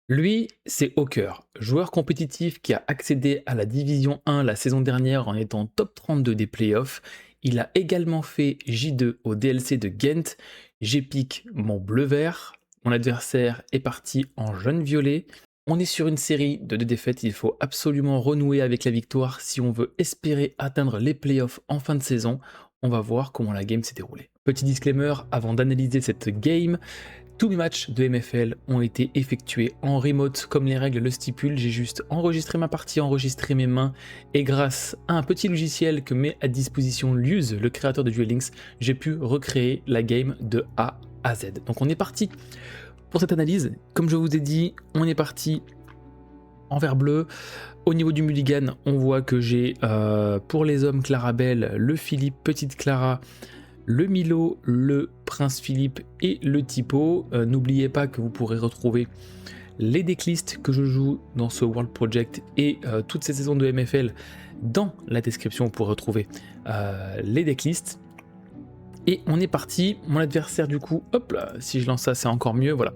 Lui, c'est Hawker, joueur compétitif qui a accédé à la Division 1 la saison dernière en étant top 32 des playoffs. Il a également fait J2 au DLC de Ghent. J'épique mon bleu-vert. Mon adversaire est parti en jaune violet. On est sur une série de 2 défaites. Il faut absolument renouer avec la victoire si on veut espérer atteindre les playoffs en fin de saison. On va voir comment la game s'est déroulée. Petit disclaimer avant d'analyser cette game. Tous mes matchs de MFL ont été effectués en remote comme les règles le stipulent. J'ai juste enregistré ma partie, enregistré mes mains et grâce à un petit logiciel que met à disposition Luz, le créateur de Duel Links, j'ai pu recréer la game de A à Z. Donc on est parti pour cette analyse. Comme je vous ai dit, on est parti en vert bleu. Au niveau du mulligan, on voit que j'ai pour les hommes Clarabelle, le Philippe, Petite Clara, le Milo, le Prince Philippe et le Typo. N'oubliez pas que vous pourrez retrouver les decklists que je joue dans ce World Project et toutes ces saisons de MFL dans la description. Vous pourrez retrouver les decklists. Et on est parti. Mon adversaire du coup, hop là, si je lance ça c'est encore mieux, voilà.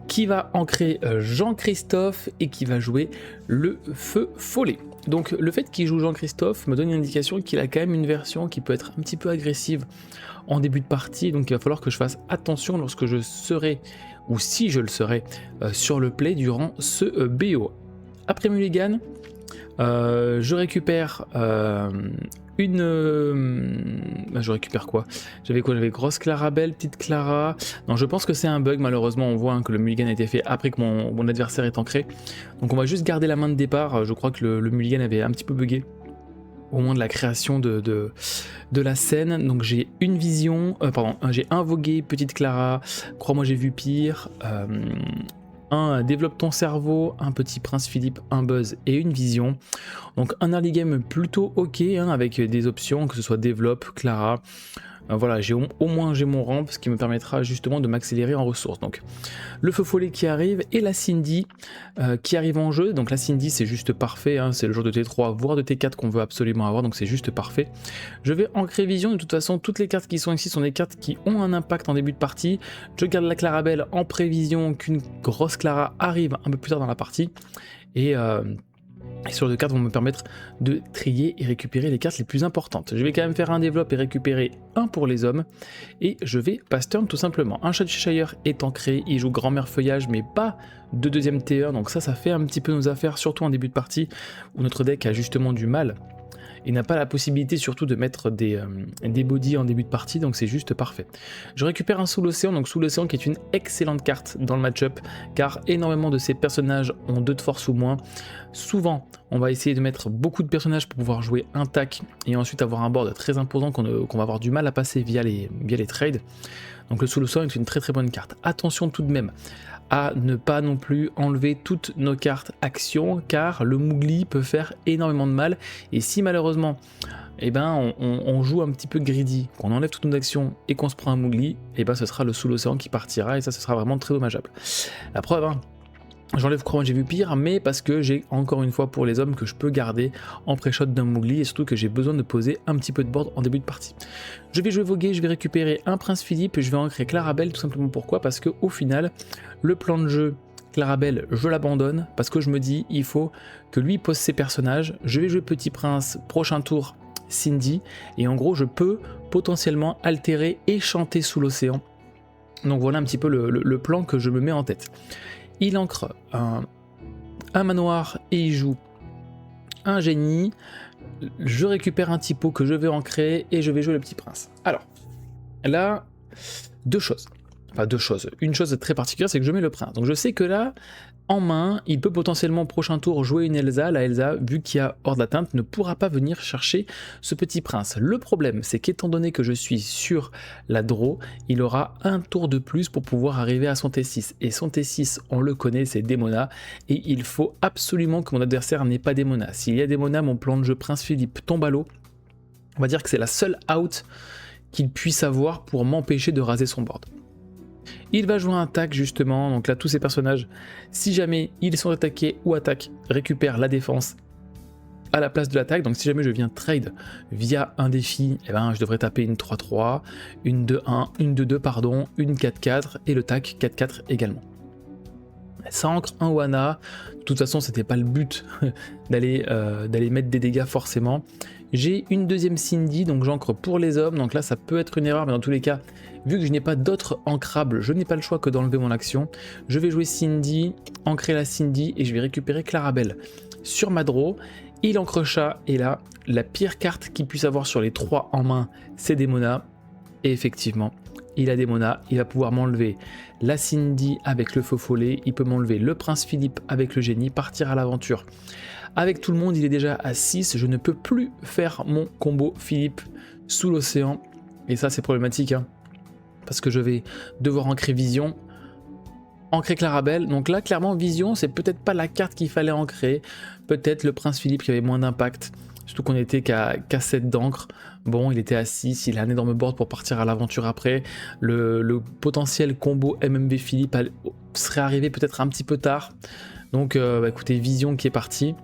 Qui va ancrer Jean-Christophe et qui va jouer le feu follet. Donc le fait qu'il joue Jean-Christophe me donne une indication qu'il a quand même une version qui peut être un petit peu agressive en début de partie, donc il va falloir que je fasse attention lorsque je serai, ou si je le serai, sur le play durant ce BO. Après mulligan, je récupère je récupère quoi? J'avais grosse Clarabelle, petite Clara. Non, je pense que c'est un bug, malheureusement. On voit que le mulligan a été fait après que mon adversaire est ancré. Donc on va juste garder la main de départ. Je crois que le mulligan avait un petit peu bugué au moment de la création de la scène. Donc j'ai une vision, j'ai invoqué petite Clara, crois-moi j'ai vu pire, un développe ton cerveau, un petit Prince Philippe, un buzz et une vision. Donc un early game plutôt ok, avec des options, que ce soit développe, Clara. Voilà, au moins j'ai mon ramp, ce qui me permettra justement de m'accélérer en ressources. Donc le feu follet qui arrive et la Cindy qui arrive en jeu. Donc la Cindy c'est juste parfait, c'est le genre de T3 voire de T4 qu'on veut absolument avoir, donc c'est juste parfait. Je vais ancrer vision. De toute façon toutes les cartes qui sont ici sont des cartes qui ont un impact en début de partie. Je garde la Clarabelle en prévision qu'une grosse Clara arrive un peu plus tard dans la partie et sur deux cartes vont me permettre de trier et récupérer les cartes les plus importantes. Je vais quand même faire un développe et récupérer un pour les hommes. Et je vais pass turn tout simplement. Un Cheshire est ancré, il joue grand-mère feuillage mais pas de deuxième T1. Donc ça fait un petit peu nos affaires, surtout en début de partie où notre deck a justement du mal. Il n'a pas la possibilité surtout de mettre des bodies en début de partie, donc c'est juste parfait. Je récupère un Sous l'Océan, donc Sous l'Océan qui est une excellente carte dans le match-up, car énormément de ces personnages ont 2 de force ou moins. Souvent, on va essayer de mettre beaucoup de personnages pour pouvoir jouer un tac et ensuite avoir un board très imposant qu'on va avoir du mal à passer via les trades. Donc le Sous l'Océan est une très très bonne carte. Attention tout de même à ne pas non plus enlever toutes nos cartes actions, car le Mougli peut faire énormément de mal, et si malheureusement on joue un petit peu greedy, qu'on enlève toutes nos actions et qu'on se prend un Mougli, ce sera le Sous l'Océan qui partira, et ça ce sera vraiment très dommageable. La preuve, j'enlève crois j'ai vu pire, mais parce que j'ai encore une fois pour les hommes que je peux garder en pré-shot d'un Mougli, et surtout que j'ai besoin de poser un petit peu de board en début de partie. Je vais jouer voguer, je vais récupérer un Prince Philippe, et je vais ancrer Clarabelle, tout simplement pourquoi? Parce que au final, le plan de jeu Clarabelle, je l'abandonne, parce que je me dis, il faut que lui pose ses personnages. Je vais jouer Petit Prince, prochain tour Cindy, et en gros je peux potentiellement altérer et chanter Sous l'Océan. Donc voilà un petit peu le plan que je me mets en tête. Il ancre un manoir et il joue un génie. Je récupère un typo que je vais ancrer et je vais jouer le Petit Prince. Alors, là, deux choses. Enfin, deux choses. Une chose très particulière, c'est que je mets le prince. Donc je sais que là, en main, il peut potentiellement au prochain tour jouer une Elsa. La Elsa, vu qu'il y a hors d'atteinte, ne pourra pas venir chercher ce petit prince. Le problème, c'est qu'étant donné que je suis sur la draw, il aura un tour de plus pour pouvoir arriver à son T6. Et son T6, on le connaît, c'est Démona. Et il faut absolument que mon adversaire n'ait pas Démona. S'il y a Démona, mon plan de jeu Prince Philippe tombe à l'eau. On va dire que c'est la seule out qu'il puisse avoir pour m'empêcher de raser son board. Il va jouer un attaque justement, donc là tous ces personnages, si jamais ils sont attaqués ou attaquent, récupèrent la défense à la place de l'attaque. Donc si jamais je viens trade via un défi, je devrais taper une 3-3, une 2-1, une 2-2 pardon, une 4-4 et le tac 4-4 également. Ça ancre un Wana. De toute façon, c'était pas le but d'aller mettre des dégâts forcément. J'ai une deuxième Cindy, donc j'ancre pour les hommes. Donc là, ça peut être une erreur, mais dans tous les cas, vu que je n'ai pas d'autres ancrables, je n'ai pas le choix que d'enlever mon action. Je vais jouer Cindy, ancrer la Cindy et je vais récupérer Clarabelle. Sur ma draw, il ancre chat et là, la pire carte qu'il puisse avoir sur les 3 en main, c'est des Mona. Et effectivement, il a des Mona, il va pouvoir m'enlever la Cindy avec le feu follet, il peut m'enlever le prince Philippe avec le génie, partir à l'aventure. Avec tout le monde, il est déjà à 6, je ne peux plus faire mon combo Philippe sous l'océan. Et ça, c'est problématique, hein, parce que je vais devoir ancrer Vision, ancrer Clarabelle. Donc là, clairement, Vision, c'est peut-être pas la carte qu'il fallait ancrer. Peut-être le prince Philippe qui avait moins d'impact. Surtout qu'on était qu'à 7 d'encre. Bon, il était à 6, il a un énorme board pour partir à l'aventure après. Le potentiel combo MMV Philippe serait arrivé peut-être un petit peu tard. Donc écoutez, Vision qui est parti.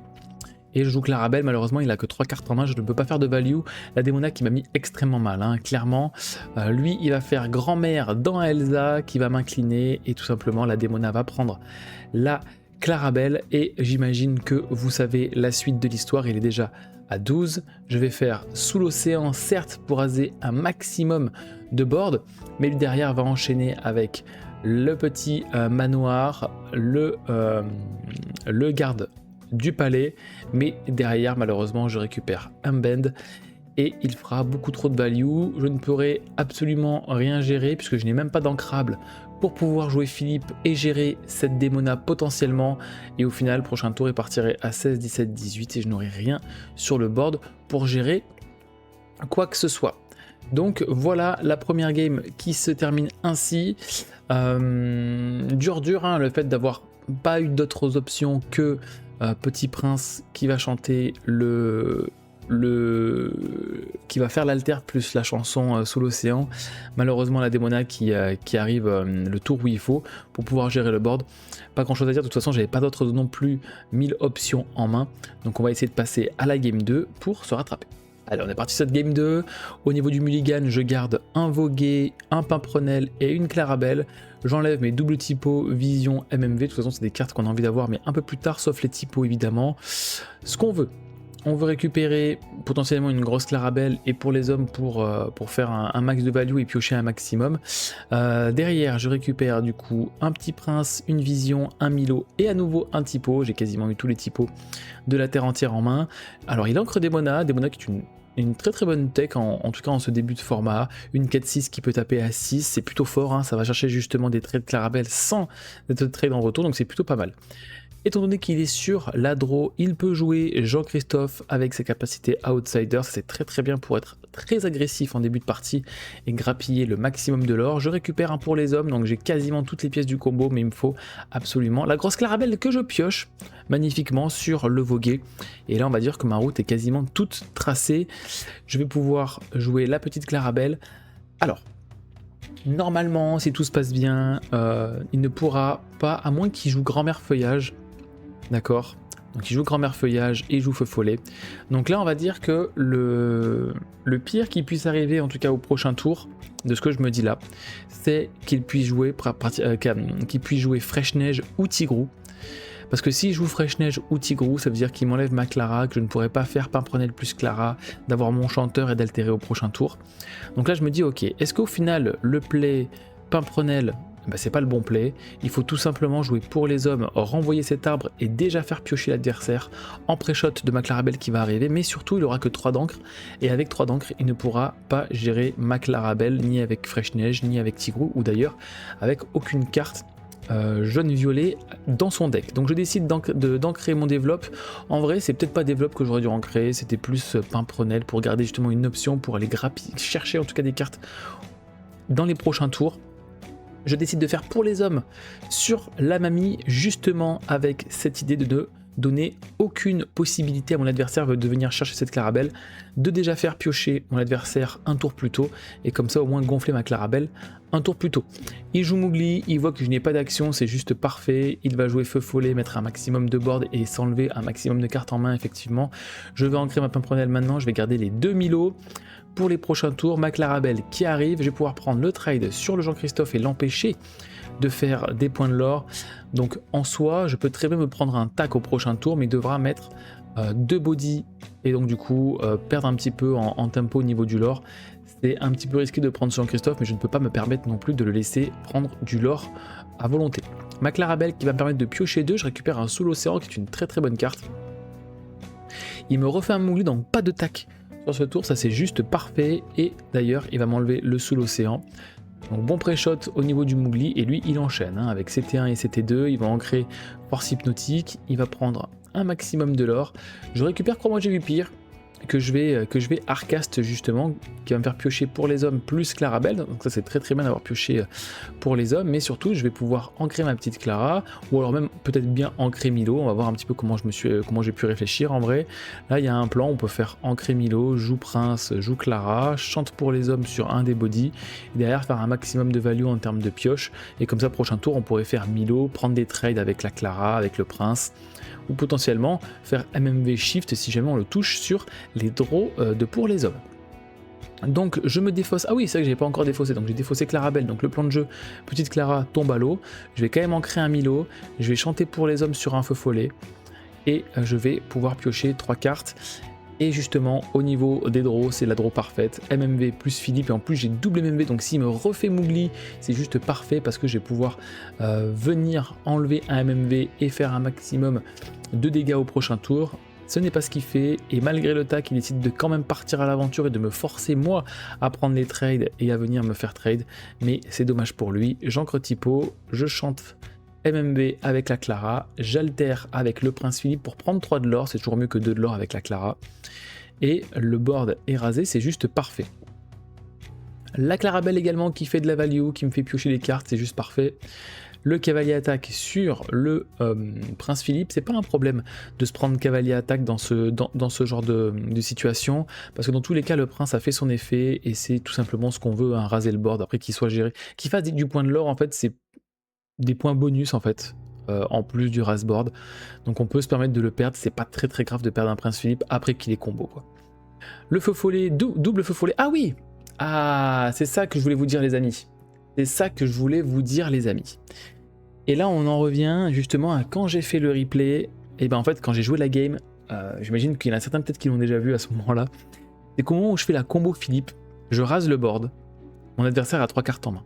Et je joue Clarabelle, malheureusement il a que 3 cartes en main, je ne peux pas faire de value. La Démona qui m'a mis extrêmement mal, hein, clairement. Lui il va faire grand-mère dans Elsa qui va m'incliner et tout simplement la Démona va prendre la Clarabelle. Et j'imagine que vous savez la suite de l'histoire, il est déjà à 12. Je vais faire sous l'océan, certes pour raser un maximum de board, mais lui derrière va enchaîner avec le petit manoir, le garde du palais, mais derrière malheureusement je récupère un bend et il fera beaucoup trop de value. Je ne pourrai absolument rien gérer puisque je n'ai même pas d'ancrable pour pouvoir jouer Philippe et gérer cette Démona potentiellement, et au final prochain tour il partirait à 16, 17, 18 et je n'aurai rien sur le board pour gérer quoi que ce soit. Donc voilà la première game qui se termine ainsi. Dur hein, le fait d'avoir pas eu d'autres options que Petit Prince qui va chanter qui va faire l'alter plus la chanson Sous l'océan. Malheureusement la Démona qui arrive le tour où il faut pour pouvoir gérer le board. Pas grand chose à dire, de toute façon j'avais pas d'autres non plus 1000 options en main. Donc on va essayer de passer à la game 2 pour se rattraper. Allez, on est parti sur cette game 2. Au niveau du mulligan, je garde un Voguet, un Pimprenel et une Clarabelle. J'enlève mes doubles typos, Vision, MMV. De toute façon, c'est des cartes qu'on a envie d'avoir, mais un peu plus tard, sauf les typos évidemment. Ce qu'on veut. On veut récupérer potentiellement une grosse Clarabelle et pour les hommes pour faire un max de value et piocher un maximum. Derrière, je récupère du coup un Petit Prince, une Vision, un Milo et à nouveau un typo. J'ai quasiment eu tous les typos de la Terre entière en main. Alors il ancre Démona qui est une très très bonne tech en tout cas en ce début de format. Une 4-6 qui peut taper à 6, c'est plutôt fort, hein, ça va chercher justement des traits de Clarabelle sans être trade en retour, donc c'est plutôt pas mal. Étant donné qu'il est sur la draw, il peut jouer Jean-Christophe avec ses capacités Outsider. C'est très très bien pour être très agressif en début de partie et grappiller le maximum de l'or. Je récupère un pour les hommes, donc j'ai quasiment toutes les pièces du combo, mais il me faut absolument la grosse Clarabelle que je pioche magnifiquement sur le Voguet. Et là on va dire que ma route est quasiment toute tracée. Je vais pouvoir jouer la petite Clarabelle. Alors, normalement, si tout se passe bien, il ne pourra pas, à moins qu'il joue Grand-mère Feuillage. D'accord, donc il joue Grand-mère Feuillage et il joue Feu Follet. Donc là on va dire que le pire qui puisse arriver en tout cas au prochain tour, de ce que je me dis là, c'est qu'il puisse jouer Fraîche Neige ou Tigrou. Parce que s'il joue Fraîche Neige ou Tigrou, ça veut dire qu'il m'enlève ma Clara, que je ne pourrais pas faire Pimprenel plus Clara, d'avoir mon chanteur et d'altérer au prochain tour. Donc là je me dis ok, est-ce qu'au final le play Pimprenel, bah, c'est pas le bon play, il faut tout simplement jouer pour les hommes, renvoyer cet arbre et déjà faire piocher l'adversaire en pré-shot de ma Clarabelle qui va arriver, mais surtout il aura que 3 d'encre, et avec 3 d'encre il ne pourra pas gérer ma Clarabelle ni avec Fraîche Neige, ni avec Tigrou, ou d'ailleurs avec aucune carte jaune-violet dans son deck. Donc je décide d'ancrer mon développe. En vrai c'est peut-être pas développe que j'aurais dû ancrer, c'était plus Pimprenel pour garder justement une option pour aller chercher en tout cas des cartes dans les prochains tours. Je décide de faire pour les hommes sur la mamie, justement avec cette idée de ne donner aucune possibilité à mon adversaire de venir chercher cette Clarabelle, de déjà faire piocher mon adversaire un tour plus tôt, et comme ça au moins gonfler ma Clarabelle un tour plus tôt. Il joue Mowgli, il voit que je n'ai pas d'action, c'est juste parfait, il va jouer Feu Follet, mettre un maximum de board et s'enlever un maximum de cartes en main effectivement. Je vais ancrer ma Pimprenel maintenant, je vais garder les 2 Milo. Pour les prochains tours, ma Clarabelle qui arrive, je vais pouvoir prendre le trade sur le Jean-Christophe et l'empêcher de faire des points de l'or. Donc en soi, je peux très bien me prendre un tac au prochain tour, mais il devra mettre 2 body et donc du coup perdre un petit peu en tempo au niveau du lore. C'est un petit peu risqué de prendre sur Christophe, mais je ne peux pas me permettre non plus de le laisser prendre du lore à volonté. Ma Clarabelle qui va me permettre de piocher 2, je récupère un sous l'océan qui est une très très bonne carte. Il me refait un Mougli, donc pas de tac sur ce tour, ça c'est juste parfait. Et d'ailleurs il va m'enlever le sous l'océan. Donc bon pré-shot au niveau du Mougli, et lui il enchaîne hein, avec CT1 et CT2, il va ancrer force hypnotique, il va prendre un maximum de l'or. Je récupère Crois-moi j'ai vu pire, que je vais Arcast justement, qui va me faire piocher pour les hommes plus Clarabelle, donc ça c'est très très bien d'avoir pioché pour les hommes, mais surtout je vais pouvoir ancrer ma petite Clara, ou alors même peut-être bien ancrer Milo. On va voir un petit peu comment j'ai pu réfléchir en vrai. Là il y a un plan, on peut faire ancrer Milo, joue Prince, joue Clara, chante pour les hommes sur un des bodies, et derrière faire un maximum de value en termes de pioche, et comme ça prochain tour on pourrait faire Milo, prendre des trades avec la Clara, avec le Prince, ou potentiellement faire MMV Shift si jamais on le touche sur les draws de pour les hommes. Donc je me défausse, ah oui c'est vrai que j'ai pas encore défaussé, donc j'ai défaussé Clarabelle, donc le plan de jeu, petite Clara tombe à l'eau, je vais quand même ancrer un Milo, je vais chanter pour les hommes sur un feu follet, et je vais pouvoir piocher 3 cartes. Et justement au niveau des draws, c'est la draw parfaite, MMV plus Philippe, et en plus j'ai double MMV, donc s'il me refait Mougli, c'est juste parfait parce que je vais pouvoir venir enlever un MMV et faire un maximum de dégâts au prochain tour. Ce n'est pas ce qu'il fait, et malgré le tac, il décide de quand même partir à l'aventure et de me forcer moi à prendre les trades et à venir me faire trade, mais c'est dommage pour lui. J'ancre typo, je chante MMB avec la Clara, j'altère avec le Prince Philippe pour prendre 3 de l'or, c'est toujours mieux que 2 de l'or avec la Clara, et le board est rasé, c'est juste parfait. La Clarabelle également qui fait de la value, qui me fait piocher les cartes, c'est juste parfait. Le cavalier attaque sur le Prince Philippe, c'est pas un problème de se prendre cavalier attaque dans ce genre de situation, parce que dans tous les cas le prince a fait son effet, et c'est tout simplement ce qu'on veut, hein, raser le board, après qu'il soit géré, qu'il fasse du point de l'or, en fait c'est des points bonus en fait, en plus du rase board, donc on peut se permettre de le perdre, c'est pas très très grave de perdre un Prince Philippe après qu'il est combo quoi. Le feu follet, double feu follet, ah oui, ah c'est ça que je voulais vous dire les amis, c'est ça que je voulais vous dire les amis. Et là on en revient justement à quand j'ai fait le replay, et ben en fait quand j'ai joué la game, j'imagine qu'il y en a certains peut-être qui l'ont déjà vu à ce moment-là, c'est qu'au moment où je fais la combo Philippe, je rase le board, mon adversaire a 3 cartes en main.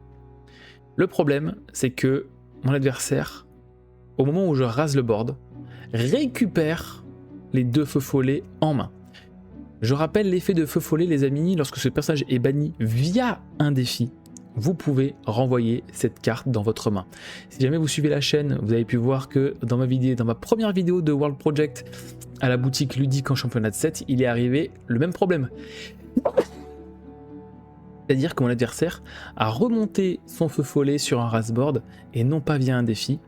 Le problème c'est que mon adversaire, au moment où je rase le board, récupère les 2 feux follets en main. Je rappelle l'effet de feu follet les amis, lorsque ce personnage est banni via un défi, vous pouvez renvoyer cette carte dans votre main. Si jamais vous suivez la chaîne, vous avez pu voir que dans ma première vidéo de World Project à la boutique ludique en championnat de 7, il est arrivé le même problème. C'est-à-dire que mon adversaire a remonté son feu follet sur un raseboard et non pas via un défi.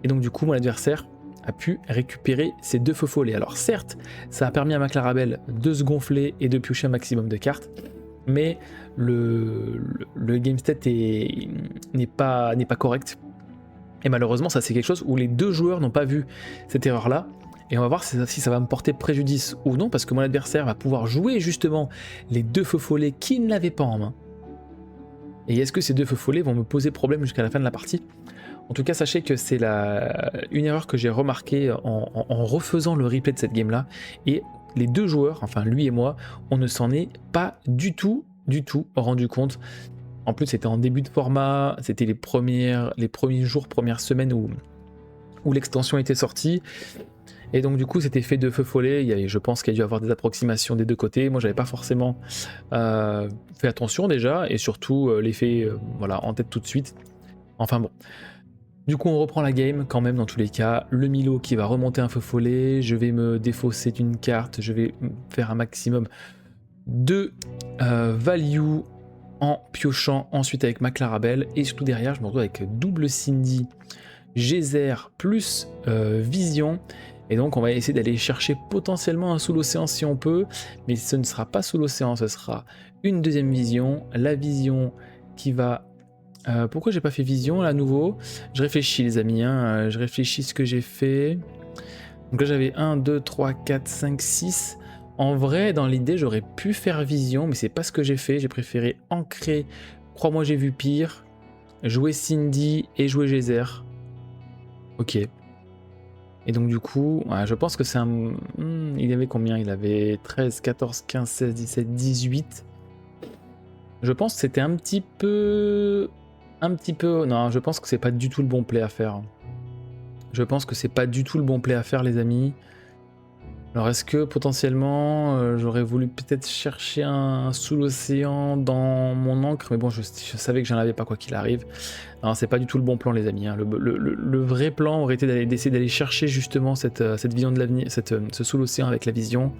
Et donc du coup mon adversaire a pu récupérer ces 2 feux follets. Alors certes, ça a permis à ma Clarabelle de se gonfler et de piocher un maximum de cartes, mais le game stat n'est pas correct. Et malheureusement, ça c'est quelque chose où les 2 joueurs n'ont pas vu cette erreur-là. Et on va voir si ça va me porter préjudice ou non, parce que mon adversaire va pouvoir jouer justement les 2 feux follets qu'il n'avait pas en main. Et est-ce que ces 2 feux follets vont me poser problème jusqu'à la fin de la partie? En tout cas, sachez que c'est une erreur que j'ai remarquée en refaisant le replay de cette game-là. Et les 2 joueurs, enfin lui et moi, on ne s'en est pas du tout rendu compte. En plus, c'était en début de format, c'était les premiers jours, premières semaines où l'extension était sortie. Et donc du coup, cet effet de feu follet, je pense qu'il y a dû avoir des approximations des 2 côtés. Moi, j'avais pas forcément fait attention déjà, et surtout l'effet voilà, en tête tout de suite. Enfin bon. Du coup, on reprend la game quand même dans tous les cas. Le Milo qui va remonter un feu follet. Je vais me défausser d'une carte. Je vais faire un maximum de value en piochant ensuite avec ma Clarabelle. Et surtout derrière, je me retrouve avec double Cindy, Geyser plus Vision. Et donc, on va essayer d'aller chercher potentiellement un sous l'océan si on peut. Mais ce ne sera pas sous l'océan, ce sera une deuxième vision. La vision qui va... pourquoi j'ai pas fait vision là à nouveau? Je réfléchis les amis, hein, je réfléchis ce que j'ai fait. Donc là j'avais 1, 2, 3, 4, 5, 6. En vrai dans l'idée j'aurais pu faire vision, mais c'est pas ce que j'ai fait. J'ai préféré ancrer Crois-moi j'ai vu pire jouer Cindy et jouer Geyser. Ok. Et donc du coup, ouais, je pense que c'est un... il avait combien? Il avait 13, 14, 15, 16, 17, 18. Je pense que c'était un petit peu... Non, je pense que c'est pas du tout le bon play à faire. Je pense que c'est pas du tout le bon play à faire, les amis. Alors est-ce que potentiellement j'aurais voulu peut-être chercher un sous l'océan dans mon encre, mais bon je savais que j'en avais pas quoi qu'il arrive. Non, c'est pas du tout le bon plan, les amis, hein. Le vrai plan aurait été d'essayer d'aller chercher justement cette vision de l'avenir, ce sous l'océan avec la vision.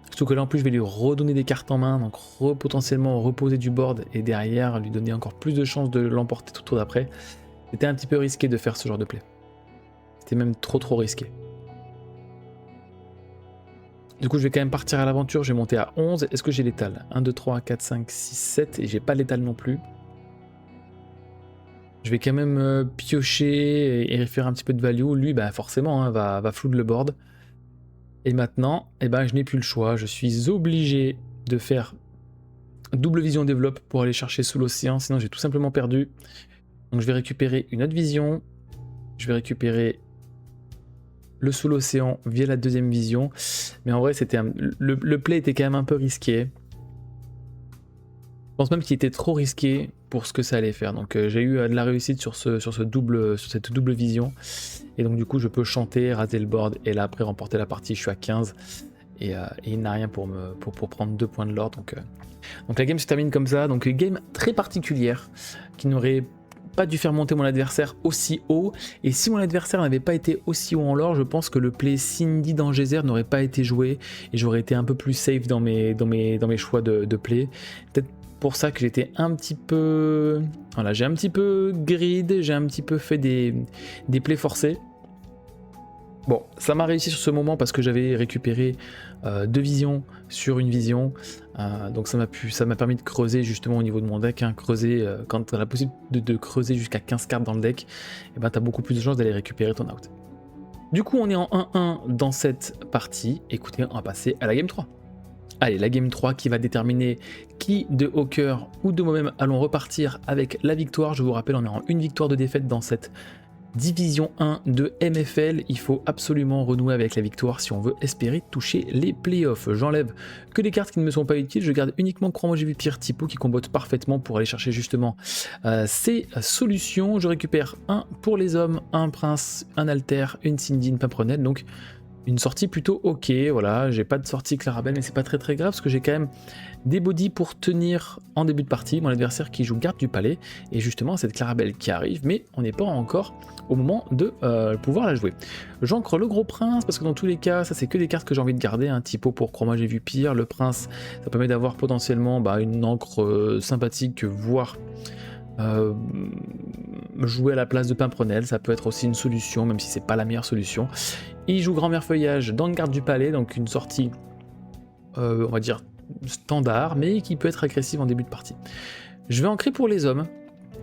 Surtout que là en plus je vais lui redonner des cartes en main, donc potentiellement reposer du board et derrière lui donner encore plus de chances de l'emporter tout le tour d'après. C'était un petit peu risqué de faire ce genre de play. C'était même trop risqué. Du coup, je vais quand même partir à l'aventure. Je vais monter à 11. Est-ce que j'ai l'étal? 1, 2, 3, 4, 5, 6, 7. Et j'ai pas l'étal non plus. Je vais quand même piocher et faire un petit peu de value. Lui, bah forcément, hein, va flood le board. Et maintenant, eh ben, je n'ai plus le choix. Je suis obligé de faire double vision développe pour aller chercher sous l'océan. Sinon, j'ai tout simplement perdu. Donc, je vais récupérer une autre vision. Je vais récupérer le sous l'océan via la deuxième vision, mais en vrai c'était le play était quand même un peu risqué. Je pense même qu'il était trop risqué pour ce que ça allait faire, donc j'ai eu de la réussite sur cette double vision, et donc du coup je peux chanter, raser le board, et là après remporter la partie. Je suis à 15, et il n'a rien pour prendre 2 points de l'or, donc la game se termine comme ça. Donc game très particulière, qui n'aurait pas dû faire monter mon adversaire aussi haut, et si mon adversaire n'avait pas été aussi haut en l'or, je pense que le play Cindy dans Geyser n'aurait pas été joué et j'aurais été un peu plus safe dans mes choix de play. Peut-être pour ça que j'étais un petit peu... Voilà, j'ai un petit peu grid, j'ai un petit peu fait des plays forcés. Bon, ça m'a réussi sur ce moment parce que j'avais récupéré 2 visions sur une vision, donc ça m'a permis de creuser justement au niveau de mon deck, hein. Creuser, quand tu as la possibilité de creuser jusqu'à 15 cartes dans le deck, et ben tu as beaucoup plus de chances d'aller récupérer ton out. Du coup on est en 1-1 dans cette partie. Écoutez, on va passer à la game 3. Allez, la game 3 qui va déterminer qui de Hawker ou de moi-même allons repartir avec la victoire. Je vous rappelle, on est en 1 victoire de défaite dans cette Division 1 de MFL, il faut absolument renouer avec la victoire si on veut espérer toucher les playoffs. J'enlève que les cartes qui ne me sont pas utiles, je garde uniquement Crois-moi j'ai vu pire typo qui combote parfaitement pour aller chercher justement ces solutions. Je récupère un pour les hommes, un prince, un alter, une Cindy, une Pimprenelle, donc une sortie plutôt ok. Voilà, j'ai pas de sortie Clarabelle, mais c'est pas très grave parce que j'ai quand même des bodies pour tenir en début de partie. Mon adversaire qui joue garde du palais, et justement cette Clarabelle qui arrive, mais on n'est pas encore au moment de pouvoir la jouer. J'ancre le gros prince parce que dans tous les cas, ça c'est que des cartes que j'ai envie de garder. Un typo pour Crois-moi j'ai vu pire. Le prince, ça permet d'avoir potentiellement une encre sympathique, voire jouer à la place de Pimprenelle, ça peut être aussi une solution, même si c'est pas la meilleure solution. Il joue Grand-Mère Feuillage dans le garde du palais, donc une sortie, on va dire, standard, mais qui peut être agressive en début de partie. Je vais ancrer pour les hommes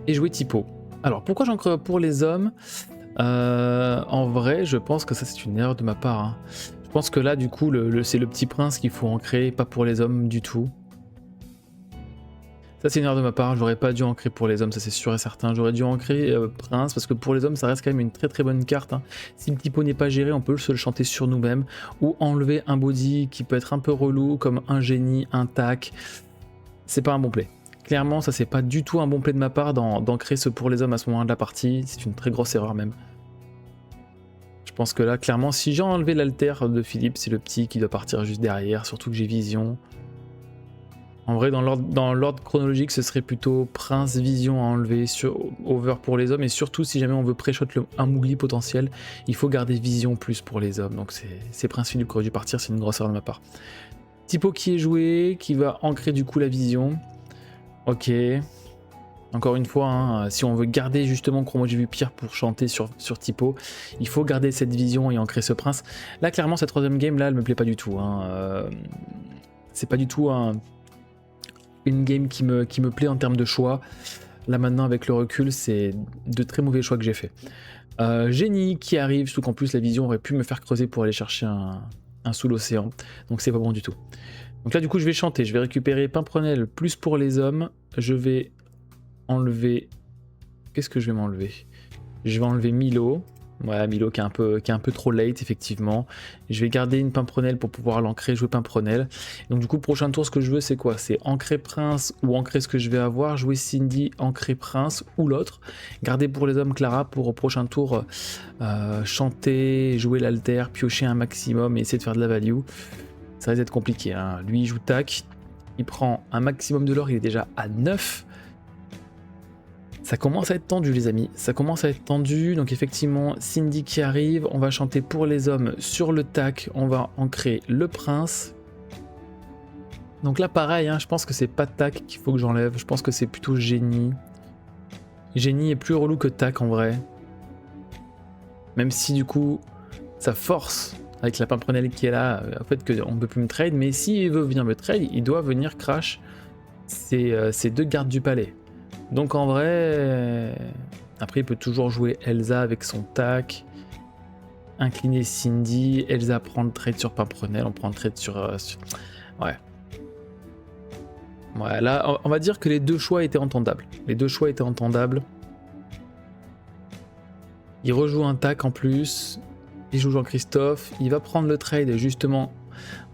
et jouer typo. Alors, pourquoi j'ancre pour les hommes? En vrai, je pense que ça c'est une erreur de ma part, hein. Je pense que là, du coup, c'est le petit prince qu'il faut ancrer, pas pour les hommes du tout. Ça c'est une erreur de ma part, j'aurais pas dû ancrer pour les hommes, ça c'est sûr et certain. J'aurais dû ancrer prince, parce que pour les hommes ça reste quand même une très bonne carte, hein. Si le typo n'est pas géré, on peut se le chanter sur nous-mêmes, ou enlever un body qui peut être un peu relou, comme un génie, un tac. C'est pas un bon play. Clairement, ça c'est pas du tout un bon play de ma part d'ancrer ce pour les hommes à ce moment de la partie, c'est une très grosse erreur même. Je pense que là, clairement, si j'ai enlevé l'alter de Philippe, c'est le petit qui doit partir juste derrière, surtout que j'ai vision. En vrai, dans l'ordre chronologique, ce serait plutôt Prince, Vision à enlever, sur Over pour les hommes, et surtout si jamais on veut pré-shot un Mougli potentiel, il faut garder Vision plus pour les hommes. Donc c'est Prince Philippe qui aurait dû partir, c'est une grosse erreur de ma part. Typo qui est joué, qui va ancrer du coup la Vision. Ok. Encore une fois, hein, si on veut garder justement Crois-moi j'ai vu pire pour chanter sur Typo, il faut garder cette Vision et ancrer ce Prince. Là, clairement, cette troisième game, là, elle me plaît pas du tout, hein. C'est pas du tout une game qui me plaît en termes de choix. Là maintenant avec le recul, c'est de très mauvais choix que j'ai fait. Génie qui arrive, surtout qu'en plus la vision aurait pu me faire creuser pour aller chercher un sous l'océan. Donc c'est pas bon du tout. Donc là du coup je vais chanter, je vais récupérer Pimprenelle plus pour les hommes. Je vais enlever qu'est-ce que je vais m'enlever? Je vais enlever Milo. Ouais, Milo qui est un peu trop late, effectivement. Je vais garder une Pimprenelle pour pouvoir l'ancrer, jouer Pimprenelle. Donc du coup, prochain tour, ce que je veux, c'est quoi? C'est ancrer Prince ou ancrer ce que je vais avoir, jouer Cindy, ancrer Prince ou l'autre. Garder pour les hommes Clara pour au prochain tour chanter, jouer l'alter, piocher un maximum et essayer de faire de la value. Ça risque d'être compliqué, hein. Lui, il joue tac. Il prend un maximum de l'or, il est déjà à 9. Ça commence à être tendu les amis, ça commence à être tendu, donc effectivement Cindy qui arrive, on va chanter pour les hommes sur le tac, on va ancrer le prince. Donc là pareil, hein, je pense que c'est pas tac qu'il faut que j'enlève, je pense que c'est plutôt génie. Génie est plus relou que tac en vrai. Même si du coup ça force avec la Pimprenelle qui est là, en fait qu'on ne peut plus me trade, mais s'il veut venir me trade, il doit venir crash ces deux gardes du palais. Donc en vrai, après il peut toujours jouer Elsa avec son tac, incliner Cindy, Elsa prend le trade sur Pimprenelle, on prend le trade sur... Ouais. Ouais, là on va dire que les deux choix étaient entendables. Les deux choix étaient entendables. Il rejoue un tac en plus, il joue Jean-Christophe, il va prendre le trade justement.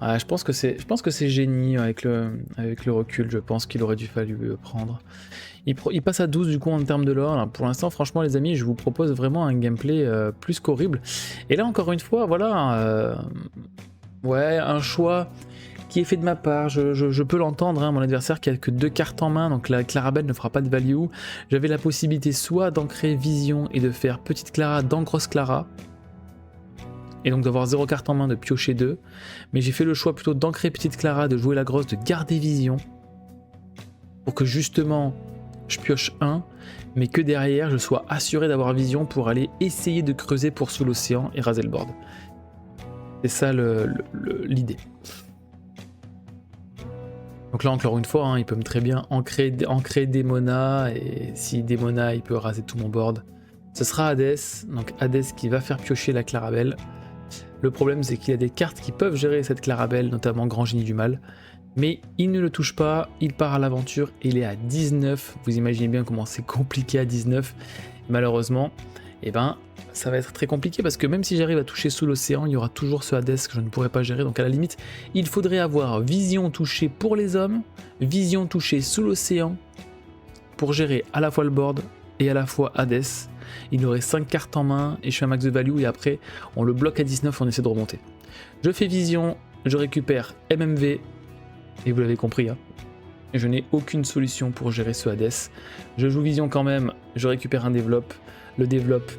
Ouais, je pense que c'est génie avec le recul, je pense qu'il aurait dû fallu prendre. Il passe à 12 du coup en termes de lore. Pour l'instant, franchement les amis, je vous propose vraiment un gameplay plus qu'horrible. Et là encore une fois, voilà, ouais, un choix qui est fait de ma part. Je peux l'entendre, hein, mon adversaire qui a que 2 cartes en main, donc la Clarabelle ne fera pas de value. J'avais la possibilité soit d'ancrer Vision et de faire Petite Clara dans Grosse Clara, et donc d'avoir 0 carte en main, de piocher 2. Mais j'ai fait le choix plutôt d'ancrer Petite Clara, de jouer la grosse, de garder Vision, pour que justement je pioche 1, mais que derrière je sois assuré d'avoir Vision pour aller essayer de creuser pour sous l'océan et raser le board. C'est ça l'idée. Donc là encore une fois, hein, il peut me très bien ancrer Démona, et si Démona il peut raser tout mon board. Ce sera Hades, donc Hades qui va faire piocher la Clarabelle. Le problème c'est qu'il a des cartes qui peuvent gérer cette Clarabelle, notamment Grand Génie du Mal. Mais il ne le touche pas, il part à l'aventure, il est à 19. Vous imaginez bien comment c'est compliqué à 19. Et malheureusement, eh ben, ça va être très compliqué parce que même si j'arrive à toucher sous l'océan, il y aura toujours ce Hades que je ne pourrai pas gérer. Donc à la limite, il faudrait avoir Vision touchée pour les hommes, Vision touchée sous l'océan pour gérer à la fois le board et à la fois Hades. Il aurait 5 cartes en main et je fais un max de value et après on le bloque à 19, on essaie de remonter. Je fais Vision, je récupère MMV. Et vous l'avez compris, hein, je n'ai aucune solution pour gérer ce Hades. Je joue Vision quand même, je récupère un développe, le développe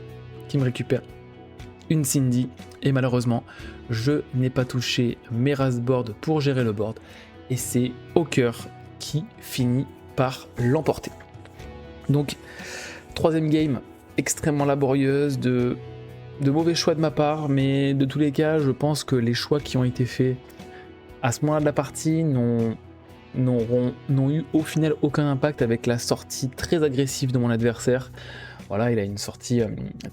qui me récupère une Cindy, et malheureusement, je n'ai pas touché mes board pour gérer le board, et c'est Hawker qui finit par l'emporter. Donc, troisième game, extrêmement laborieuse, de mauvais choix de ma part, mais de tous les cas, je pense que les choix qui ont été faits à ce moment-là de la partie n'ont eu au final aucun impact avec la sortie très agressive de mon adversaire. Voilà, il a une sortie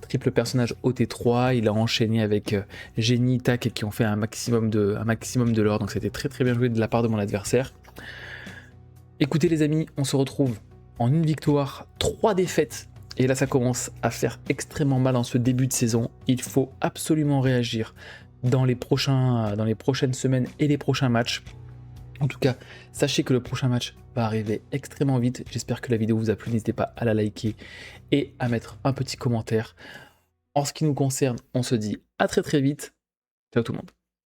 triple personnage OT3, il a enchaîné avec Génie, Tac qui ont fait un maximum de l'or, donc c'était très très bien joué de la part de mon adversaire. Écoutez les amis, on se retrouve en une victoire, 3 défaites, et là ça commence à faire extrêmement mal en ce début de saison. Il faut absolument réagir dans les prochaines semaines et les prochains matchs. En tout cas, sachez que le prochain match va arriver extrêmement vite. J'espère que la vidéo vous a plu. N'hésitez pas à la liker et à mettre un petit commentaire. En ce qui nous concerne, on se dit à très très vite. Ciao tout le monde.